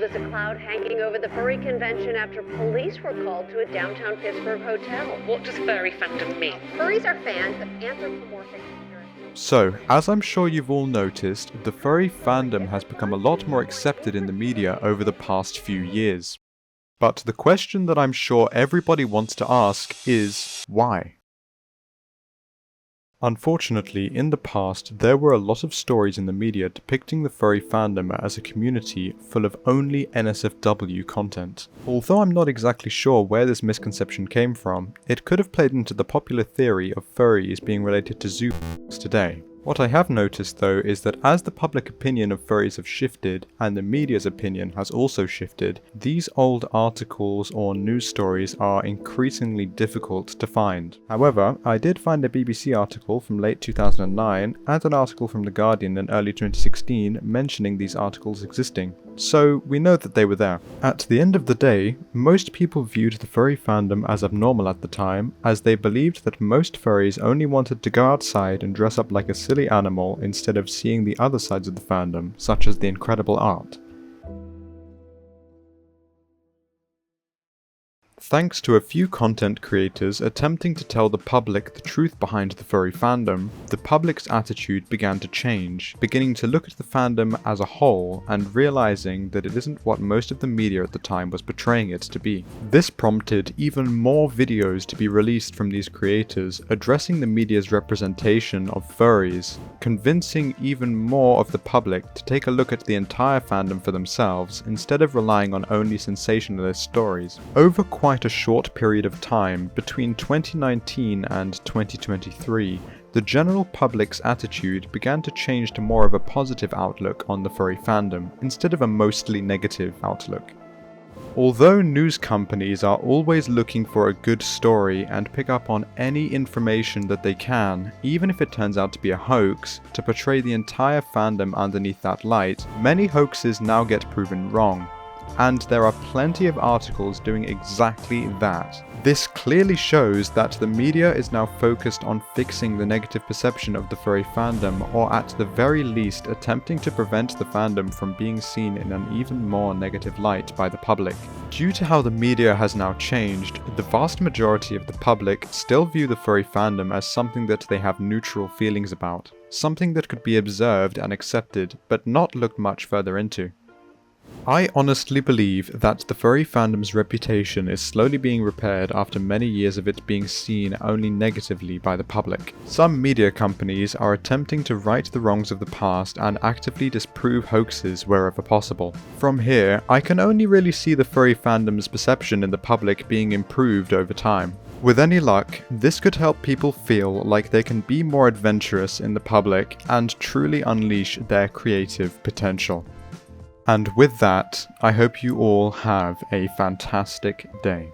was a cloud hanging over the furry convention after police were called to a downtown Pittsburgh hotel. What does furry fandom mean? Furries are fans of anthropomorphic appearances. So, as I'm sure you've all noticed, the furry fandom has become a lot more accepted in the media over the past few years. But the question that I'm sure everybody wants to ask is, why? Unfortunately, in the past, there were a lot of stories in the media depicting the furry fandom as a community full of only NSFW content. Although I'm not exactly sure where this misconception came from, it could have played into the popular theory of furries being related to zoos today. What I have noticed though is that as the public opinion of furries have shifted, and the media's opinion has also shifted, these old articles or news stories are increasingly difficult to find. However, I did find a BBC article from late 2009 and an article from The Guardian in early 2016 mentioning these articles existing. So we know that they were there. At the end of the day, most people viewed the furry fandom as abnormal at the time, as they believed that most furries only wanted to go outside and dress up like a silly animal instead of seeing the other sides of the fandom, such as the incredible art. Thanks to a few content creators attempting to tell the public the truth behind the furry fandom, the public's attitude began to change, beginning to look at the fandom as a whole and realizing that it isn't what most of the media at the time was portraying it to be. This prompted even more videos to be released from these creators addressing the media's representation of furries, convincing even more of the public to take a look at the entire fandom for themselves instead of relying on only sensationalist stories. Over quite a short period of time, between 2019 and 2023, the general public's attitude began to change to more of a positive outlook on the furry fandom, instead of a mostly negative outlook. Although news companies are always looking for a good story and pick up on any information that they can, even if it turns out to be a hoax, to portray the entire fandom underneath that light, many hoaxes now get proven wrong. And there are plenty of articles doing exactly that. This clearly shows that the media is now focused on fixing the negative perception of the furry fandom, or at the very least attempting to prevent the fandom from being seen in an even more negative light by the public. Due to how the media has now changed, the vast majority of the public still view the furry fandom as something that they have neutral feelings about, something that could be observed and accepted, but not looked much further into. I honestly believe that the furry fandom's reputation is slowly being repaired after many years of it being seen only negatively by the public. Some media companies are attempting to right the wrongs of the past and actively disprove hoaxes wherever possible. From here, I can only really see the furry fandom's perception in the public being improved over time. With any luck, this could help people feel like they can be more adventurous in the public and truly unleash their creative potential. And with that, I hope you all have a fantastic day.